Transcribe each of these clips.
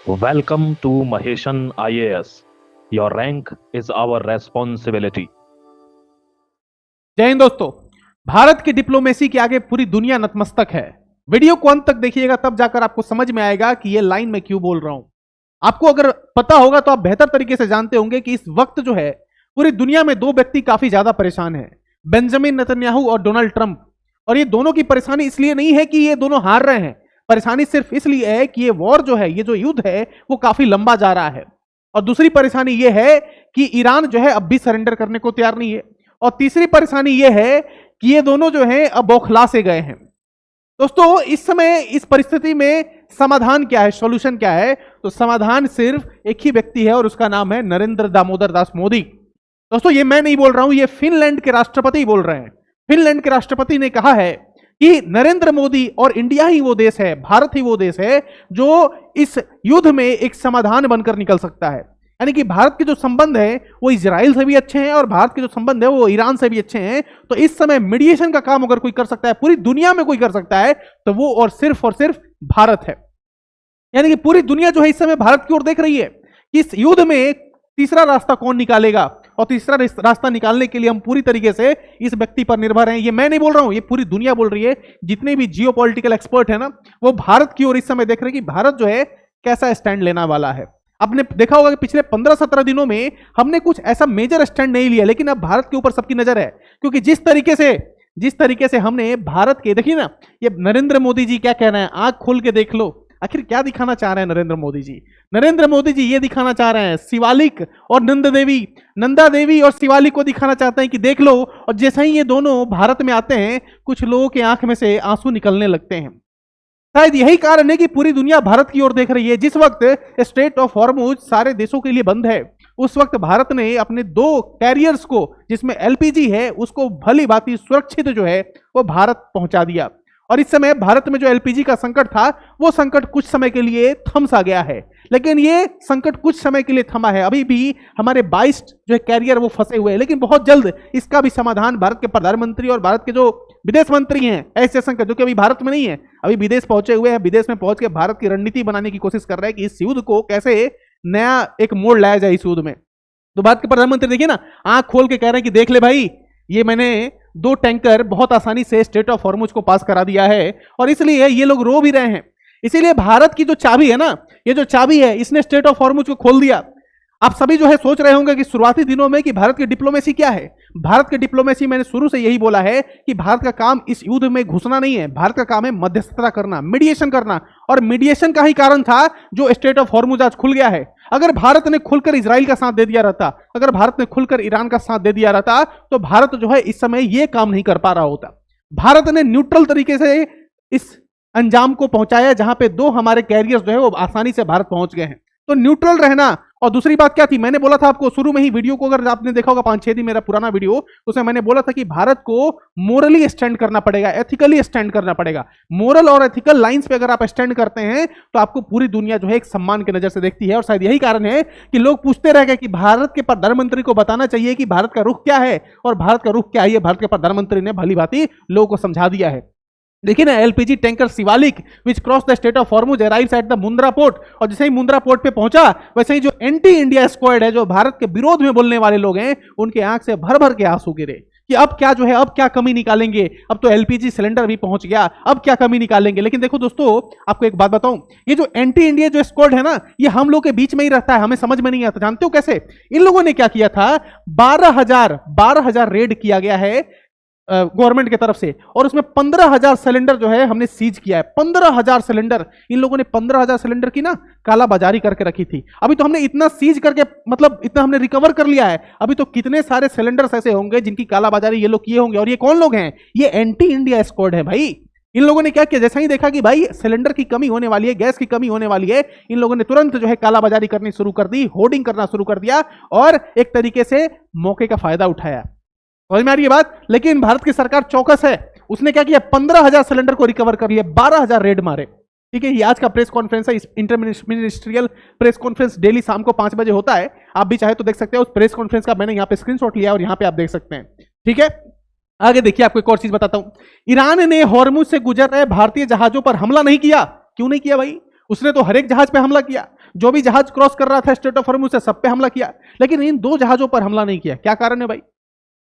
Welcome to Maheshan IAS. Your rank is our responsibility. जय हिंद दोस्तों। भारत की डिप्लोमेसी के आगे पूरी दुनिया नतमस्तक है। वीडियो को अंत तक देखिएगा, तब जाकर आपको समझ में आएगा कि ये लाइन मैं क्यों बोल रहा हूं। आपको अगर पता होगा तो आप बेहतर तरीके से जानते होंगे कि इस वक्त जो है पूरी दुनिया में दो व्यक्ति काफी ज्यादा परेशान हैं, बेंजामिन नेतन्याहू और डोनाल्ड ट्रंप। और ये दोनों की परेशानी इसलिए नहीं है कि ये दोनों हार रहे हैं, परेशानी सिर्फ इसलिए है कि ये वॉर जो है, ये जो युद्ध है वो काफी लंबा जा रहा है। और दूसरी परेशानी ये है कि ईरान जो है अब भी सरेंडर करने को तैयार नहीं है। और तीसरी परेशानी ये है कि ये दोनों जो हैं अब बौखला से गए हैं। दोस्तों, इस समय इस परिस्थिति में समाधान क्या है, सॉल्यूशन क्या है? तो समाधान सिर्फ एक ही व्यक्ति है और उसका नाम है नरेंद्र दामोदर दास मोदी। दोस्तों, ये मैं नहीं बोल रहा हूं, ये फिनलैंड के राष्ट्रपति बोल रहे हैं। फिनलैंड के राष्ट्रपति ने कहा है कि नरेंद्र मोदी और इंडिया ही वो देश है, भारत ही वो देश है जो इस युद्ध में एक समाधान बनकर निकल सकता है। यानी कि भारत के जो संबंध है वो इजराइल से भी अच्छे हैं और भारत के जो संबंध है वो ईरान से भी अच्छे हैं। तो इस समय मीडिएशन का काम अगर कोई कर सकता है, पूरी दुनिया में कोई कर सकता है, तो वो और सिर्फ भारत है। यानी कि पूरी दुनिया जो है इस समय भारत की ओर देख रही है कि इस युद्ध में तीसरा रास्ता कौन निकालेगा। और तीसरा रास्ता निकालने के लिए हम पूरी तरीके से इस व्यक्ति पर निर्भर हैं। ये मैं नहीं बोल रहा हूं, ये पूरी दुनिया बोल रही है। जितने भी जियोपॉलिटिकल एक्सपर्ट है ना, वो भारत की ओर इस समय देख रहे हैं कि भारत जो है कैसा स्टैंड लेना वाला है। आपने देखा होगा कि पिछले 15-17 दिनों में हमने कुछ ऐसा मेजर स्टैंड नहीं लिया, लेकिन अब भारत के ऊपर सबकी नजर है। क्योंकि जिस तरीके से हमने भारत के, देखिए ना, ये नरेंद्र मोदी जी क्या कह रहे हैं, आंख खोल के देख लो। आखिर क्या दिखाना चाह रहे हैं नरेंद्र मोदी जी? नरेंद्र मोदी जी ये दिखाना चाह रहे हैं, शिवालिक और नंदा देवी और शिवालिक को दिखाना चाहते हैं कि देख लो। और जैसे ही ये दोनों भारत में आते हैं, कुछ लोगों के आंख में से आंसू निकलने लगते हैं। शायद यही कारण है कि पूरी दुनिया भारत की ओर देख रही है। जिस वक्त स्ट्रेट ऑफ हॉर्मुज सारे देशों के लिए बंद है, उस वक्त भारत ने अपने 2 कैरियर्स को, जिसमें एलपीजी है, उसको भली भांति सुरक्षित जो है वो भारत पहुंचा दिया। और इस समय भारत में जो एलपीजी का संकट था, वो संकट कुछ समय के लिए थम सा गया है। लेकिन ये संकट कुछ समय के लिए थमा है। अभी भी हमारे 22 जो है कैरियर वो फंसे हुए हैं, लेकिन बहुत जल्द इसका भी समाधान भारत के प्रधानमंत्री और भारत के जो विदेश मंत्री हैं एस जयशंकर, जो कि अभी भारत में नहीं है, अभी विदेश पहुंचे हुए हैं, विदेश में पहुंच के भारत की रणनीति बनाने की कोशिश कर रहे हैं कि इस युद्ध को कैसे नया एक मोड़ लाया जाए इस युद्ध में। तो भारत के प्रधानमंत्री देखिए ना, आंख खोल के कह रहे हैं कि देख ले भाई, ये मैंने 2 टैंकर बहुत आसानी से स्ट्रेट ऑफ हॉर्मुज को पास करा दिया है। और इसलिए ये लोग रो भी रहे हैं। इसीलिए भारत की जो चाबी है ना, ये जो चाबी है, इसने स्ट्रेट ऑफ हॉर्मुज को खोल दिया। आप सभी जो है सोच रहे होंगे कि शुरुआती दिनों में कि भारत की डिप्लोमेसी क्या है। भारत की डिप्लोमेसी, मैंने शुरू से यही बोला है कि भारत का काम इस युद्ध में घुसना नहीं है, भारत का काम है मध्यस्थता करना, मीडिएशन करना। और मीडिएशन का ही कारण था जो स्ट्रेट ऑफ हॉर्मुज आज खुल गया है। अगर भारत ने खुलकर इजराइल का साथ दे दिया रहता, अगर भारत ने खुलकर ईरान का साथ दे दिया रहता, तो भारत जो है इस समय यह काम नहीं कर पा रहा होता। भारत ने न्यूट्रल तरीके से इस अंजाम को पहुंचाया, जहां पे 2 हमारे कैरियर्स जो है वो आसानी से भारत पहुंच गए हैं। तो न्यूट्रल रहना। और दूसरी बात क्या थी, मैंने बोला था आपको शुरू में ही वीडियो को, अगर आपने देखा होगा 5-6 दिन मेरा पुराना वीडियो, उसमें मैंने बोला था कि भारत को मोरली स्टैंड करना पड़ेगा, एथिकली स्टैंड करना पड़ेगा। मोरल और एथिकल लाइंस पे अगर आप स्टैंड करते हैं तो आपको पूरी दुनिया जो है एक सम्मान की नजर से देखती है। और शायद यही कारण है कि लोग पूछते रह गए कि भारत के प्रधानमंत्री को बताना चाहिए कि भारत का रुख क्या है और भारत का रुख क्या है। भारत के प्रधानमंत्री ने भली भांति लोगों को समझा दिया है। देखिए ना, LPG tanker Shivalik which cross the state of Hormuz arrives at the Mundra port. और जैसे ही मुंद्रा पोर्ट पे पहुंचा, वैसे ही जो एंटी इंडिया स्क्वाड है, जो भारत के विरोध में बोलने वाले लोग हैं, उनके आंख से भर भर के आंसू गिरे कि अब क्या जो है, अब क्या कमी निकालेंगे। अब तो एलपीजी सिलेंडर भी पहुंच गया, अब क्या कमी निकालेंगे। लेकिन देखो दोस्तों, आपको एक बात बताऊं, ये जो एंटी इंडिया जो स्क्वाड है ना, ये हम लोग के बीच में ही रहता है, हमें समझ में नहीं आता। जानते हो कैसे? इन लोगों ने क्या किया था, 12,000 रेड किया गया है गवर्नमेंट की तरफ से, और उसमें 15,000 सिलेंडर जो है हमने सीज किया है। 15,000 सिलेंडर, इन लोगों ने 15,000 सिलेंडर की ना कालाबाजारी करके रखी थी। अभी तो हमने इतना सीज करके, मतलब इतना हमने रिकवर कर लिया है। अभी तो कितने सारे सिलेंडर्स ऐसे होंगे जिनकी कालाबाजारी ये लोग किए होंगे। और ये कौन लोग हैं? ये एंटी इंडिया स्क्वाड है भाई। इन लोगों ने क्या किया, जैसा ही देखा कि भाई सिलेंडर की कमी होने वाली है, गैस की कमी होने वाली है, इन लोगों ने तुरंत जो है कालाबाजारी करनी शुरू कर दी, होर्डिंग करना शुरू कर दिया और एक तरीके से मौके का फायदा उठाया। समझ में आ रही है बात? लेकिन भारत की सरकार चौकस है। उसने क्या किया, 15,000 सिलेंडर को रिकवर कर लिया, 12,000 रेड मारे। ठीक है, ये आज का प्रेस कॉन्फ्रेंस है। Inter ministerial press conference daily शाम को 5 बजे होता है। आप भी चाहे तो देख सकते हैं। उस प्रेस कॉन्फ्रेंस का मैंने यहाँ पे स्क्रीनशॉट लिया और यहाँ पे आप देख सकते हैं। ठीक है, आगे देखिए, आपको एक और चीज बताता हूं। ईरान ने हॉर्मुज से गुजर रहे भारतीय जहाजों पर हमला नहीं किया। क्यों नहीं किया भाई? उसने तो हर एक जहाज पे हमला किया, जो भी जहाज क्रॉस कर रहा था स्ट्रेट ऑफ हॉर्मुज से सब पे हमला किया, लेकिन इन 2 जहाजों पर हमला नहीं किया। क्या कारण है भाई?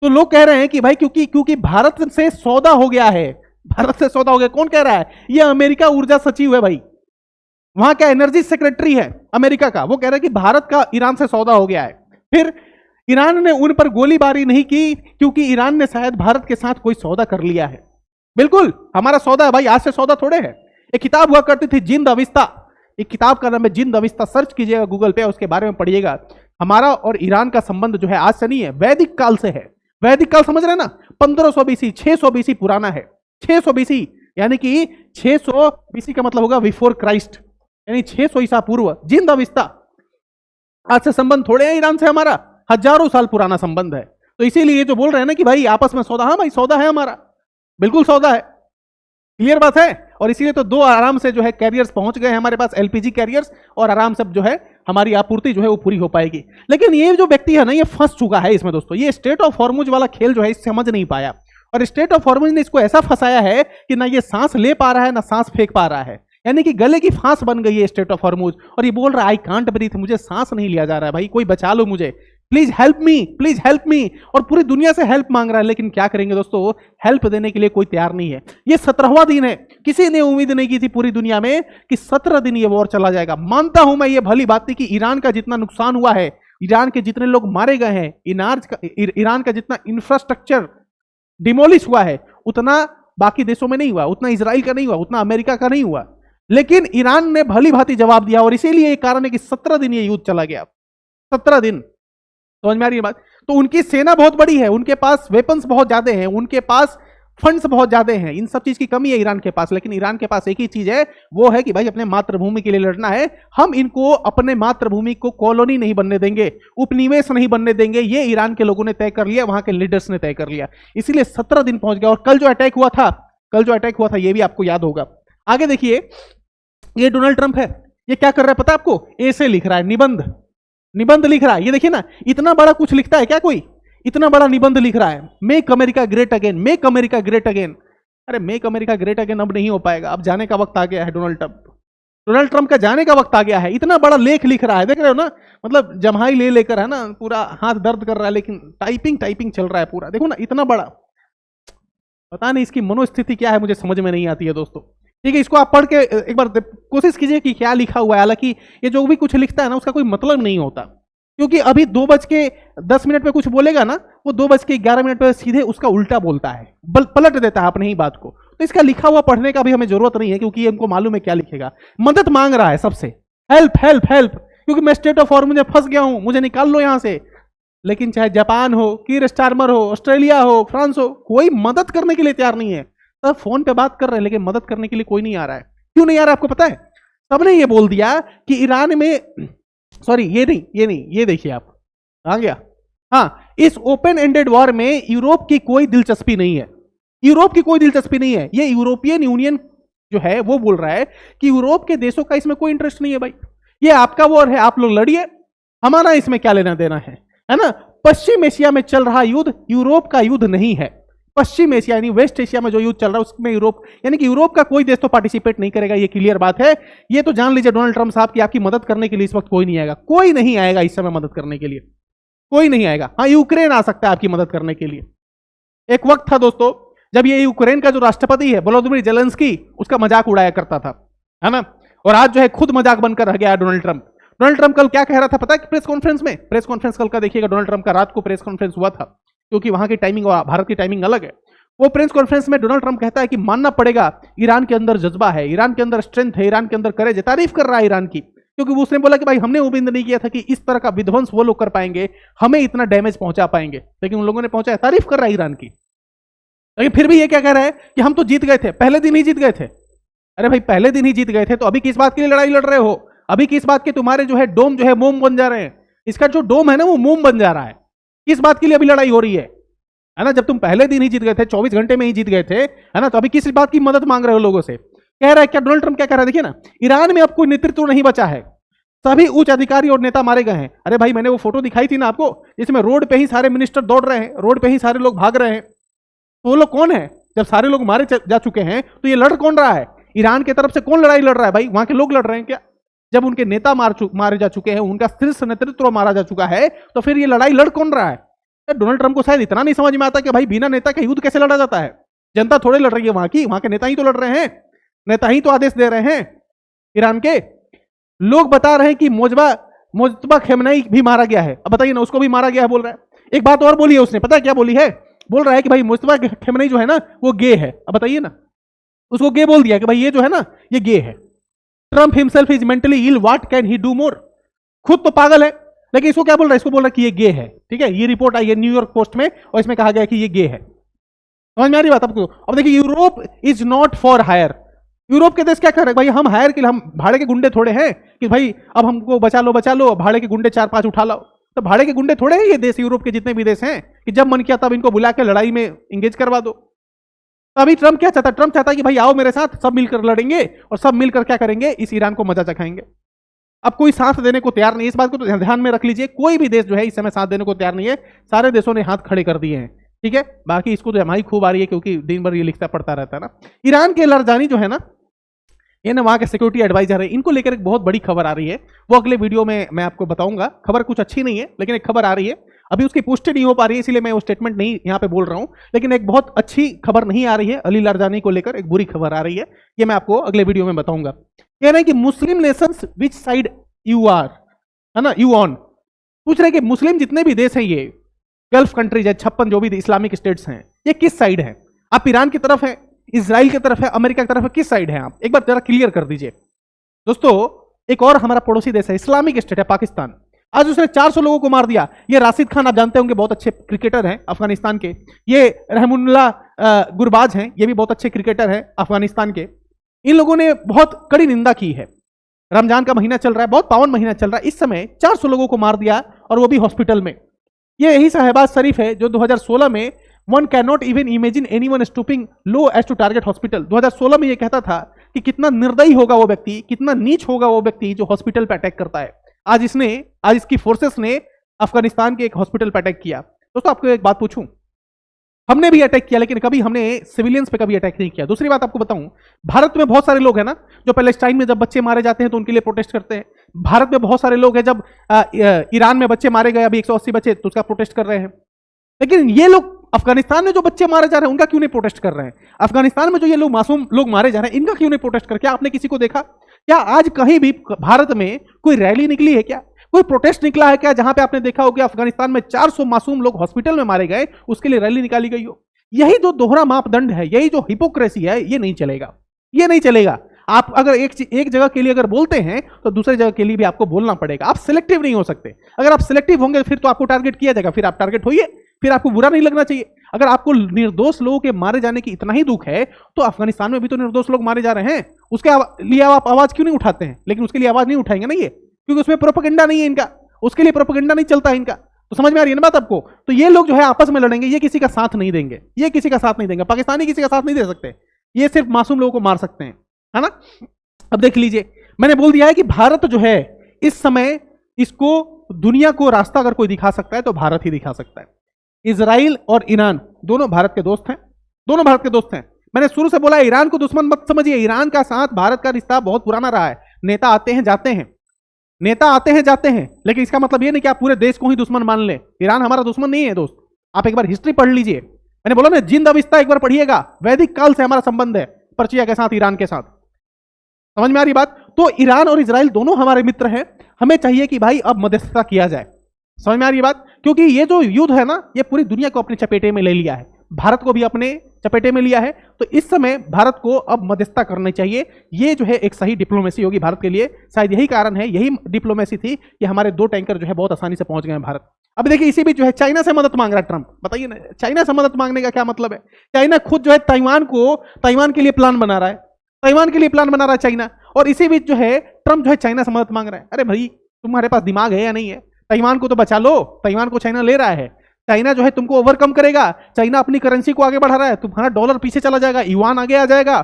तो लोग कह रहे हैं कि भाई क्योंकि भारत से सौदा हो गया है। भारत से सौदा हो गया, कौन कह रहा है? ये अमेरिका ऊर्जा सचिव है भाई, वहां का एनर्जी सेक्रेटरी है अमेरिका का, वो कह रहा है कि भारत का ईरान से सौदा हो गया है। फिर ईरान ने उन पर गोलीबारी नहीं की क्योंकि ईरान ने शायद भारत के साथ कोई सौदा कर लिया है। बिल्कुल हमारा सौदा है भाई, आज से सौदा थोड़े है। एक किताब हुआ करती थी जिंद अविस्ता, एक किताब का नाम है जिंद अविस्ता, सर्च कीजिएगा गूगल पे, उसके बारे में पढ़िएगा। हमारा और ईरान का संबंध जो है आज से नहीं है, वैदिक काल से है। वैदिक काल समझ रहे हैं ना? 1500 बीसी, 600 बीसी पुराना है। 600 बीसी यानी कि 600 बीसी का मतलब होगा बिफोर क्राइस्ट, यानी 600 ईसा पूर्व। जिंद अविस्ता, आज से संबंध थोड़े है ईरान से, हमारा हजारों साल पुराना संबंध है। तो इसीलिए जो बोल रहे हैं ना कि भाई आपस में सौदा, हाँ भाई सौदा है हमारा, बिल्कुल सौदा है, क्लियर बात है। और इसीलिए तो 2 आराम से जो है कैरियर्स पहुंच गए हैं हमारे पास, एलपीजी कैरियर्स, और आराम से जो है हमारी आपूर्ति जो है वो पूरी हो पाएगी। लेकिन ये जो व्यक्ति है ना, ये फंस चुका है इसमें दोस्तों। ये स्ट्रेट ऑफ हॉर्मुज वाला खेल जो है इसे समझ नहीं पाया, और स्ट्रेट ऑफ हॉर्मुज ने इसको ऐसा फंसाया है कि ना ये सांस ले पा रहा है ना सांस फेंक पा रहा है, यानी कि गले की फांस बन गई है स्ट्रेट ऑफ हॉर्मुज। और ये बोल रहा है आई कांट ब्रीथ, मुझे सांस नहीं लिया जा रहा है, भाई कोई बचा लो मुझे, please help me, please help me. और पूरी दुनिया से हेल्प मांग रहा है, लेकिन क्या करेंगे दोस्तों, हेल्प देने के लिए कोई तैयार नहीं है। ये 17वां दिन है, किसी ने उम्मीद नहीं की थी पूरी दुनिया में कि 17 दिन ये वॉर चला जाएगा। मानता हूं मैं ये भली बात थी कि ईरान का जितना नुकसान हुआ है, ईरान के जितने लोग मारे गए हैं, ईरान का जितना इंफ्रास्ट्रक्चर डिमोलिश हुआ है, उतना बाकी देशों में नहीं हुआ, उतना इजराइल का नहीं हुआ, उतना अमेरिका का नहीं हुआ। लेकिन ईरान ने भली भांति जवाब दिया, और इसीलिए ये कारण है कि 17 दिन ये युद्ध चला गया। 17 दिन, समझ में आ रही है बात? तो उनकी सेना बहुत बड़ी है, उनके पास वेपन्स बहुत ज्यादा हैं, उनके पास फंड्स बहुत ज्यादा हैं, इन सब चीज की कमी है ईरान के पास। लेकिन ईरान के पास एक ही चीज है, वो है कि भाई अपने मातृभूमि के लिए लड़ना है। हम इनको अपने मातृभूमि को कॉलोनी नहीं बनने देंगे, उपनिवेश नहीं बनने देंगे, ये ईरान के लोगों ने तय कर लिया, वहां के लीडर्स ने तय कर लिया। इसीलिए 17 दिन पहुंच गया। और कल जो अटैक हुआ था ये भी आपको याद होगा। आगे देखिए, ये डोनाल्ड ट्रंप है, ये क्या कर रहा है पता है आपको? ए से लिख रहा है, निबंध लिख रहा है। ये देखिए ना, इतना बड़ा कुछ लिखता है क्या कोई? इतना बड़ा निबंध लिख रहा है, make America great again, make America great again. अरे मेक अमेरिका ग्रेट अगेन अब नहीं हो पाएगा, अब जाने का वक्त आ गया है। डोनाल्ड ट्रंप का जाने का वक्त आ गया है। इतना बड़ा लेख लिख रहा है, देख रहे हो ना, मतलब जम्हाई ले लेकर है ना, पूरा हाथ दर्द कर रहा है, लेकिन टाइपिंग चल रहा है पूरा। देखो ना इतना बड़ा, पता नहीं इसकी मनोस्थिति क्या है, मुझे समझ में नहीं आती है दोस्तों। ठीक है, इसको आप पढ़ के एक बार कोशिश कीजिए कि क्या लिखा हुआ है। हालांकि ये जो भी कुछ लिखता है ना, उसका कोई मतलब नहीं होता, क्योंकि अभी 2:10 पे कुछ बोलेगा ना, वो 2:11 पे सीधे उसका उल्टा बोलता है, पलट देता है अपने ही बात को। तो इसका लिखा हुआ पढ़ने का भी हमें जरूरत नहीं है, क्योंकि हमको मालूम है क्या लिखेगा। मदद मांग रहा है सबसे, हेल्प हेल्प हेल्प, क्योंकि मैं स्टेट ऑफ हॉर्मुज में फंस गया हूं, मुझे निकाल लो यहां से। लेकिन चाहे जापान हो, कीर स्टारमर हो, ऑस्ट्रेलिया हो, फ्रांस हो, कोई मदद करने के लिए तैयार नहीं है। सब फोन पे बात कर रहे हैं, लेकिन मदद करने के लिए कोई नहीं आ रहा है। क्यों नहीं आ रहा है आपको पता है? सबने ये बोल दिया कि ईरान में, सॉरी ये नहीं, ये देखिए आप, आ गया। हाँ, इस ओपन एंडेड वॉर में यूरोप की कोई दिलचस्पी नहीं है, यूरोप की कोई दिलचस्पी नहीं है। ये यूरोपियन यूनियन जो है वो बोल रहा है कि यूरोप के देशों का इसमें कोई इंटरेस्ट नहीं है भाई, ये आपका वॉर है, आप लोग लड़िए, हमारा इसमें क्या लेना देना है ना। पश्चिम एशिया में चल रहा युद्ध यूरोप का युद्ध नहीं है। पश्चिम एशिया यानी वेस्ट एशिया में जो युद्ध चल रहा है उसमें यूरोप, यानी कि यूरोप का कोई देश तो पार्टिसिपेट नहीं करेगा, ये क्लियर बात है। ये तो जान लीजिए डोनाल्ड ट्रंप साहब की आपकी मदद करने के लिए इस वक्त कोई नहीं आएगा, कोई नहीं आएगा इस समय मदद करने के लिए, कोई नहीं आएगा। हाँ, यूक्रेन आ सकता है आपकी मदद करने के लिए। एक वक्त था दोस्तों जब ये यूक्रेन का जो राष्ट्रपति है वोलोदिमीर जेलेंस्की, उसका मजाक उड़ाया करता था, है ना। और आज जो है खुद मजाक बनकर रह गया डोनाल्ड ट्रंप। डोनाल्ड ट्रंप कल क्या कह रहा था पता है? प्रेस कॉन्फ्रेंस में, प्रेस कॉन्फ्रेंस कल का देखिएगा, डोनाल्ड ट्रंप का रात को प्रेस कॉन्फ्रेंस हुआ था, क्योंकि वहां की टाइमिंग और भारत की टाइमिंग अलग है। वो प्रेस कॉन्फ्रेंस में डोनाल्ड ट्रंप कहता है कि मानना पड़ेगा ईरान के अंदर जज्बा है, ईरान के अंदर स्ट्रेंथ है, ईरान के अंदर करेज है। तारीफ कर रहा है ईरान की, क्योंकि उसने बोला कि भाई हमने उम्मीद नहीं किया था कि इस तरह का विध्वंस वो लोग कर पाएंगे, हमें इतना डैमेज पहुंचा पाएंगे, लेकिन उन लोगों ने पहुंचाया। तारीफ कर रहा है ईरान की। लेकिन फिर भी ये क्या कह रहा है कि हम तो जीत गए थे, पहले दिन ही जीत गए थे। अरे भाई पहले दिन ही जीत गए थे तो अभी किस बात के लिए लड़ाई लड़ रहे हो? अभी किस बात के तुम्हारे जो है डोम जो है मोम बन जा रहे हैं, इसका जो डोम है ना वो मोम बन जा रहा है। किस बात के लिए अभी लड़ाई हो रही है ना? जब तुम पहले दिन ही जीत गए थे, 24 घंटे में ही जीत गए थे, है ना, तो अभी किस बात की मदद मांग रहे हो लोगों से? कह रहा है क्या डोनाल्ड ट्रंप, क्या कह रहा है देखिए ना, ईरान में अब कोई नेतृत्व नहीं बचा है, सभी उच्च अधिकारी और नेता मारे गए हैं। अरे भाई मैंने वो फोटो दिखाई थी ना आपको, जिसमें रोड पे ही सारे मिनिस्टर दौड़ रहे हैं, रोड पे ही सारे लोग भाग रहे हैं। तो वो लोग कौन है? जब सारे लोग मारे जा चुके हैं तो ये लड़ कौन रहा है? ईरान की तरफ से कौन लड़ाई लड़ रहा है भाई? वहां के लोग लड़ रहे हैं क्या? जब उनके नेता मारे जा चुके हैं, उनका शीर्ष नेतृत्व मारा जा चुका है, तो फिर ये लड़ाई लड़ कौन रहा है? डोनाल्ड ट्रंप को शायद इतना नहीं समझ में आता कि भाई बिना नेता के युद्ध कैसे लड़ा जाता है। जनता थोड़े लड़ रही है वहां के नेता ही तो लड़ रहे हैं, नेता ही तो आदेश दे रहे हैं। ईरान के लोग बता रहे हैं कि मुज्तबा खेमनेई भी मारा गया है। अब बताइए ना, उसको भी मारा गया है बोल रहा है। एक बात और बोली है उसने, पता है क्या बोली है? बोल रहा है कि भाई मुज्तबा खेमनेई जो है ना वो गे है। अब बताइए ना, उसको गे बोल दिया कि भाई ये जो है ना ये गे है। Trump himself is mentally ill, what can he do more? खुद तो पागल है, लेकिन इसको क्या बोल रहा है? इसको बोल रहा है कि ये गे है। ठीक है, ये रिपोर्ट आई है न्यूयॉर्क पोस्ट में और इसमें कहा गया कि ये गे है। समझ में आ रही बात आपको? अब देखिए, Europe is not for hire. Europe के देश क्या कर रहे हैं भाई? हम हायर के लिए, हम भाड़े के गुंडे थोड़े हैं कि भाई अब हमको बचा लो, भाड़े के गुंडे 4-5 उठा लाओ। तो भाड़े के गुंडे थोड़े हैं ये देश, यूरोप के जितने भी देश हैं, कि जब मन किया तब इनको बुला के लड़ाई में इंगेज करवा दो। अभी ट्रंप क्या चाहता है? ट्रंप चाहता है कि भाई आओ मेरे साथ, सब मिलकर लड़ेंगे और सब मिलकर क्या करेंगे? इस ईरान को मजा चखाएंगे। अब कोई साथ देने को तैयार नहीं है, इस बात को तो ध्यान में रख लीजिए। कोई भी देश जो है इस समय साथ देने को तैयार नहीं है, सारे देशों ने हाथ खड़े कर दिए हैं। ठीक है, बाकी इसको तो हमारी खूब आ रही है क्योंकि दिन भर ये लिखता पढ़ता रहता है ना। ईरान के लरजानी जो है ना, ये ना वहां के सिक्योरिटी एडवाइजर है, इनको लेकर एक बहुत बड़ी खबर आ रही है। वो अगले वीडियो में मैं आपको बताऊंगा। खबर कुछ अच्छी नहीं है, लेकिन एक खबर आ रही है। अभी उसकी पुष्टि नहीं हो पा रही है, इसलिए मैं वो स्टेटमेंट नहीं यहाँ पे बोल रहा हूं। लेकिन एक बहुत अच्छी खबर नहीं आ रही है अली लारजानी को लेकर, एक बुरी खबर आ रही है। ये मैं आपको अगले वीडियो में बताऊंगा। कह रहे हैं कि Muslim nations which side you are, है ना, यू ऑन। पूछ रहे हैं कि मुस्लिम जितने भी देश हैं, ये गल्फ कंट्रीज है, 56 जो भी इस्लामिक स्टेट्स हैं, ये किस साइड है? आप ईरान की तरफ है, इजराइल की तरफ है, अमेरिका की तरफ है, किस साइड है आप? एक बार जरा क्लियर कर दीजिए दोस्तों। एक और हमारा पड़ोसी देश है, इस्लामिक स्टेट है पाकिस्तान। आज उसने 400 लोगों को मार दिया। ये राशिद खान आप जानते होंगे, बहुत अच्छे क्रिकेटर हैं अफगानिस्तान के। ये रहमुल्लाह गुरबाज हैं, ये भी बहुत अच्छे क्रिकेटर हैं अफगानिस्तान के। इन लोगों ने बहुत कड़ी निंदा की है। रमजान का महीना चल रहा है, बहुत पावन महीना चल रहा है, इस समय 400 लोगों को मार दिया और वो भी हॉस्पिटल में। ये यही शहबाज शरीफ है जो 2016 में one can not even imagine anyone stooping low as to target hospital. 2016 में ये कहता था कि कितना निर्दयी होगा वो व्यक्ति, कितना नीच होगा वो व्यक्ति जो हॉस्पिटल पे अटैक करता है। आज इसकी फोर्सेस ने अफगानिस्तान के एक हॉस्पिटल पे अटैक किया। दोस्तों आपको एक बात पूछूं, हमने भी अटैक किया, लेकिन कभी हमने सिविलियंस पे कभी अटैक नहीं किया। दूसरी बात आपको बताऊं, भारत में बहुत सारे लोग हैं ना जो पैलेस्टाइन में जब बच्चे मारे जाते हैं तो उनके लिए प्रोटेस्ट करते हैं। भारत में बहुत सारे लोग हैं, जब ईरान में बच्चे मारे गए अभी 180 बच्चे, तो उसका प्रोटेस्ट कर रहे हैं। लेकिन ये लोग अफगानिस्तान में जो बच्चे मारे जा रहे हैं उनका क्यों नहीं प्रोटेस्ट कर रहे हैं? अफगानिस्तान में जो ये लोग मासूम लोग मारे जा रहे हैं इनका क्यों नहीं प्रोटेस्ट कर? क्या आपने किसी को देखा? क्या आज कहीं भी भारत में कोई रैली निकली है? क्या कोई प्रोटेस्ट निकला है क्या जहां पे आपने देखा हो कि अफगानिस्तान में 400 मासूम लोग हॉस्पिटल में मारे गए, उसके लिए रैली निकाली गई हो? यही जो दोहरा मापदंड है, यही जो हिपोक्रेसी है, ये नहीं चलेगा, ये नहीं चलेगा। आप अगर एक जगह के लिए अगर बोलते हैं तो दूसरी जगह के लिए भी आपको बोलना पड़ेगा। आप सिलेक्टिव नहीं हो सकते। अगर आप सिलेक्टिव होंगे फिर तो आपको टारगेट किया जाएगा, फिर आप टारगेट होइए, फिर आपको बुरा नहीं लगना चाहिए। अगर आपको निर्दोष लोगों के मारे जाने की इतना ही दुख है तो अफगानिस्तान में भी तो निर्दोष लोग मारे जा रहे हैं, उसके लिए आप आवाज क्यों नहीं उठाते हैं? लेकिन उसके लिए आवाज नहीं उठाएंगे ना ये, क्योंकि उसमें प्रोपेगेंडा नहीं है इनका, उसके लिए प्रोपेगेंडा नहीं चलता है इनका। तो समझ में आ रही है ना बात आपको? तो ये लोग जो है आपस में लड़ेंगे, ये किसी का साथ नहीं देंगे, ये किसी का साथ नहीं देंगे। पाकिस्तानी किसी का साथ नहीं दे सकते, ये सिर्फ मासूम लोगों को मार सकते हैं, है ना। अब देख लीजिए, मैंने बोल दिया है कि भारत जो है इस समय, इसको दुनिया को रास्ता अगर कोई दिखा सकता है तो भारत ही दिखा सकता है। इजराइल और ईरान दोनों भारत के दोस्त हैं, दोनों भारत के दोस्त हैं। मैंने शुरू से बोला ईरान को दुश्मन मत समझिए, ईरान का साथ भारत का रिश्ता बहुत पुराना रहा है। नेता आते हैं जाते हैं, नेता आते हैं जाते हैं, लेकिन इसका मतलब ये नहीं कि आप पूरे देश को ही दुश्मन मान लें। ईरान हमारा दुश्मन नहीं है दोस्त, आप एक बार हिस्ट्री पढ़ लीजिए। मैंने बोला ना, जिंद अविस्ता एक बार पढ़िएगा, वैदिक काल से हमारा संबंध है पर्शिया के साथ, ईरान के साथ। समझ में आ रही बात? तो ईरान और इजराइल दोनों हमारे मित्र हैं, हमें चाहिए कि भाई अब मध्यस्थता किया जाए। समझ में आ रही बात? क्योंकि ये जो युद्ध है ना, ये पूरी दुनिया को अपने चपेटे में ले लिया है, भारत को भी अपने चपेटे में लिया है। तो इस समय भारत को अब मध्यस्थता करनी चाहिए। ये जो है एक सही डिप्लोमेसी होगी भारत के लिए। शायद यही कारण है, यही डिप्लोमेसी थी कि हमारे 2 टैंकर जो है बहुत आसानी से पहुंच गए हैं भारत। अब देखिए, इसी बीच जो है चाइना से मदद मांग रहा है ट्रंप। बताइए ना, चाइना से मदद मांगने का क्या मतलब है? चाइना खुद जो है ताइवान के लिए प्लान बना रहा है, ताइवान के लिए प्लान बना रहा है चाइना। और इसी बीच जो है ट्रंप जो है चाइना से मदद मांग रहा है। अरे भाई, तुम्हारे पास दिमाग है या नहीं है? ताइवान को तो बचा लो, ताइवान को चाइना ले रहा है, चाइना जो है तुमको ओवरकम करेगा। चाइना अपनी करेंसी को आगे बढ़ा रहा है, तुम्हारा डॉलर पीछे चला जाएगा, युआन आगे आ जाएगा।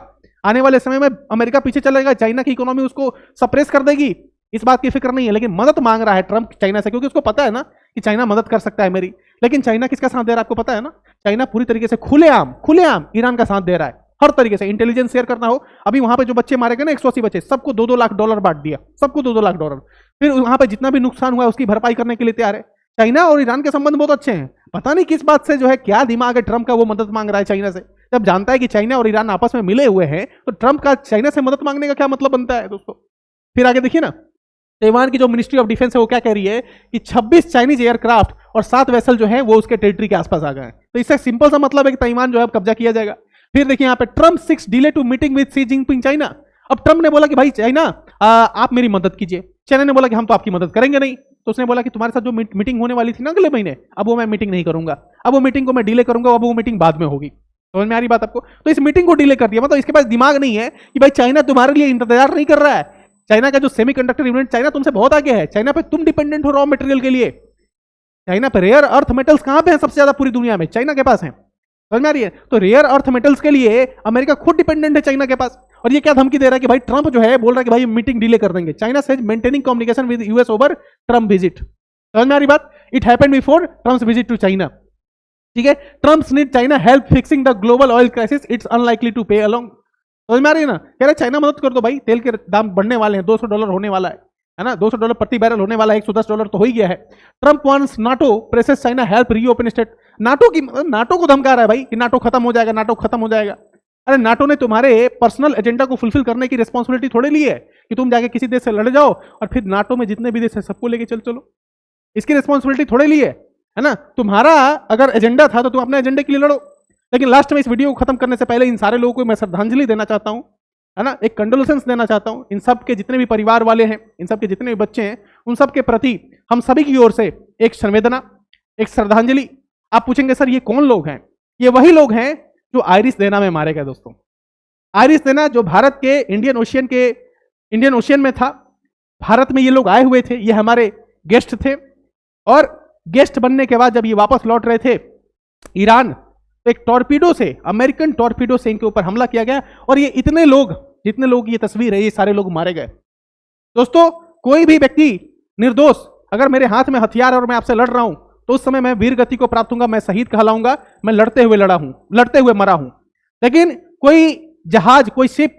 आने वाले समय में अमेरिका पीछे चलेगा, चाइना की इकोनॉमी उसको सप्रेस कर देगी। इस बात की फिक्र नहीं है, लेकिन मदद मांग रहा है ट्रंप चाइना से, क्योंकि उसको पता है ना कि चाइना मदद कर सकता है मेरी। लेकिन चाइना किसका साथ दे रहा है आपको पता है ना? चाइना पूरी तरीके से खुलेआम ईरान का साथ दे रहा है। हर तरीके से इंटेलिजेंस शेयर करना हो। अभी वहां पे जो बच्चे मारे गए ना 180 बच्चे, सबको $2-2 लाख बांट दिया, सबको $2-2 लाख। फिर वहां पे जितना भी नुकसान हुआ है उसकी भरपाई करने के लिए तैयार है। चाइना और ईरान के संबंध बहुत अच्छे हैं, पता नहीं किस बात से जो है क्या दिमाग है ट्रंप का, वो मदद मांग रहा है चाइना से। जब जानता है कि चाइना और ईरान आपस में मिले हुए हैं तो ट्रंप का चाइना से मदद मांगने का क्या मतलब बनता है दोस्तों। फिर आगे देखिए ना, ताइवान की जो मिनिस्ट्री ऑफ डिफेंस है वो क्या कह रही है कि 26 चाइनीज एयरक्राफ्ट और 7 वेसल जो है वो उसके टेरिटरी के आसपास आ गए हैं। तो इससे सिंपल सा मतलब है कि ताइवान जो है कब्जा किया जाएगा। फिर देखिए यहाँ पे Trump 6 delay to meeting with Xi Jinping China. अब ट्रंप ने बोला कि भाई चाइना आप मेरी मदद कीजिए। चाइना ने बोला कि हम तो आपकी मदद करेंगे नहीं। तो उसने बोला कि तुम्हारे साथ जो मीटिंग होने वाली थी ना अगले महीने, अब वो मैं मीटिंग नहीं करूंगा, अब वो मीटिंग को मैं डिले करूंगा, अब वो मीटिंग बाद में होगी। समझ में आ रही बात आपको। तो इस मीटिंग को डिले कर दिया, मतलब इसके पास दिमाग नहीं है कि भाई चाइना तुम्हारे लिए इंतजार नहीं कर रहा है। चाइना का जो सेमीकंडक्टर यूनिट, चाइना तुमसे बहुत आगे है। चाइना पे तुम डिपेंडेंट हो रॉ मटेरियल के लिए। चाइना पे रेयर अर्थ मेटल्स कहां पे है सबसे ज्यादा पूरी दुनिया में, चाइना के पास है। समझ में आ रही है। तो रेयर अर्थ मेटल्स के लिए अमेरिका खुद डिपेंडेंट है चाइना के पास। और ये क्या धमकी दे रहा है कि भाई ट्रंप जो है बोल रहा है कि भाई मीटिंग डिले कर देंगे। China says maintaining communication with US over Trump visit. समझ में आ रही बात। It happened before Trump's visit to China. ठीक है, Trump's need China help fixing the global oil crisis, it's unlikely to pay along. समझ में आ रही है ना। कह रहे चाइना मदद कर दो भाई, तेल के दाम बढ़ने वाले हैं, $200 होने वाला है ना, $200 प्रति बैरल होने वाला है, $110 तो हो ही गया है। Trump wants NATO presses China help reopen state. NATO को धमका रहा है भाई कि नाटो खत्म हो जाएगा, नाटो खत्म हो जाएगा। अरे नाटो ने तुम्हारे पर्सनल एजेंडा को फुलफिल करने की रिस्पॉन्सिबिलिटी थोड़ी ली है कि तुम जाके किसी देश से लड़ जाओ और फिर नाटो में जितने भी देश है सबको लेके चलो। इसकी रिस्पॉन्सिबिलिटी थोड़ी ली है ना। तुम्हारा अगर एजेंडा था तो तुम अपने एजेंडे के लिए लड़ो। लेकिन लास्ट में इस वीडियो को खत्म करने से पहले इन सारे लोगों को मैं श्रद्धांजलि देना चाहता हूं, है ना, एक कंडोलेंस देना चाहता हूं। इन सब के जितने भी परिवार वाले हैं, इन सब के जितने भी बच्चे हैं, उन सब के प्रति हम सभी की ओर से एक संवेदना, एक श्रद्धांजलि। आप पूछेंगे सर ये कौन लोग हैं? ये वही लोग हैं जो आयरिश देना में मारे गए दोस्तों। आयरिश देना जो भारत के इंडियन ओशियन में था, भारत में ये लोग आए हुए थे, ये हमारे गेस्ट थे। और गेस्ट बनने के बाद जब ये वापस लौट रहे थे ईरान, तो एक टॉर्पीडो से, अमेरिकन टॉर्पीडो से इनके ऊपर हमला किया गया और ये इतने लोग, जितने लोग ये तस्वीर है, ये सारे लोग मारे गए। दोस्तों कोई भी व्यक्ति निर्दोष अगर मेरे हाथ में हथियार और मैं आपसे लड़ रहा हूं तो उस समय मैं वीर गति को प्राप्त होऊंगा, मैं शहीद कहलाऊंगा, मैं लड़ते हुए लड़ा हूं, लड़ते हुए मरा हूं। लेकिन कोई जहाज, कोई शिप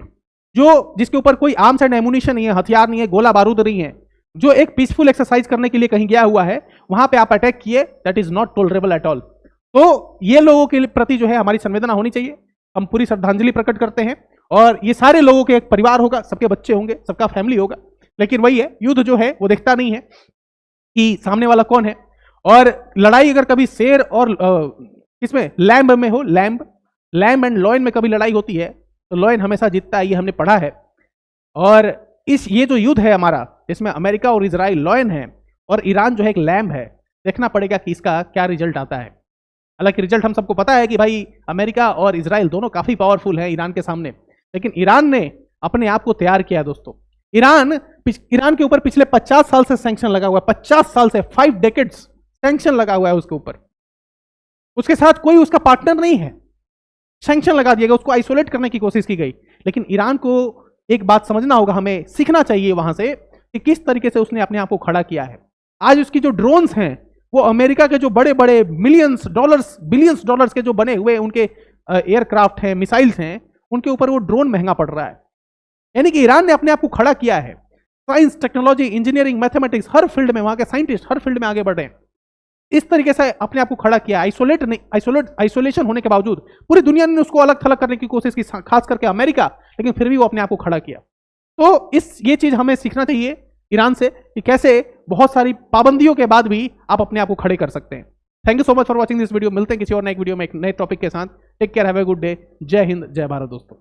जो जिसके ऊपर कोई आर्म्स एंड एमुनिशन नहीं है, हथियार नहीं है, गोला बारूद नहीं है, जो एक पीसफुल एक्सरसाइज करने के लिए कहीं गया हुआ है, वहां पे आप अटैक किए, that is not tolerable at all. तो ये लोगों के प्रति जो है हमारी संवेदना होनी चाहिए। हम पूरी श्रद्धांजलि प्रकट करते हैं। और ये सारे लोगों के एक परिवार होगा, सबके बच्चे होंगे, सबका फैमिली होगा। लेकिन वही है, युद्ध जो है वो देखता नहीं है कि सामने वाला कौन है। और लड़ाई अगर कभी शेर और इसमें लैम्ब में हो, लैम्ब एंड लॉयन में कभी लड़ाई होती है तो लॉयन हमेशा जीतता है, ये हमने पढ़ा है। और ये जो युद्ध है हमारा, इसमें अमेरिका और इजराइल लॉयन है और ईरान जो है एक लैम्ब है। देखना पड़ेगा कि इसका क्या रिजल्ट आता है। हालांकि रिजल्ट हम सबको पता है कि भाई अमेरिका और इजराइल दोनों काफी पावरफुल है ईरान के सामने, लेकिन ईरान ने अपने आप को तैयार किया दोस्तों। ईरान के ऊपर पिछले 50 साल से सैंक्शन लगा हुआ है, 50 साल से 5 डेकेड्स सैंक्शन लगा हुआ है उसके ऊपर। उसके साथ कोई उसका पार्टनर नहीं है, सैंक्शन लगा दिया गया, उसको आइसोलेट करने की कोशिश की गई। लेकिन ईरान को एक बात समझना होगा, हमें सीखना चाहिए वहां से कि किस तरीके से उसने अपने आप को खड़ा किया है। आज उसकी जो ड्रोन्स हैं वो अमेरिका के जो बड़े बड़े बिलियंस डॉलर्स के जो बने हुए उनके एयरक्राफ्ट हैं, मिसाइल्स हैं, उनके ऊपर वो ड्रोन महंगा पड़ रहा है। यानी कि ईरान ने अपने आप को खड़ा किया है। साइंस, टेक्नोलॉजी, इंजीनियरिंग, मैथमेटिक्स, हर फील्ड में वहां के साइंटिस्ट हर फील्ड में आगे बढ़ रहे हैं। इस तरीके से अपने आप को खड़ा किया, आइसोलेशन होने के बावजूद पूरी दुनिया ने उसको अलग थलग करने की कोशिश की, खास करके अमेरिका, लेकिन फिर भी वो अपने आप को खड़ा किया। तो ये चीज हमें सीखना चाहिए ईरान से कि कैसे बहुत सारी पाबंदियों के बाद भी आप अपने आप को खड़े कर सकते हैं। Thank you so much for watching this video. मिलते हैं किसी और नए वीडियो में एक नए टॉपिक के साथ। Take care, have a good day. जय हिंद, जय भारत दोस्तों।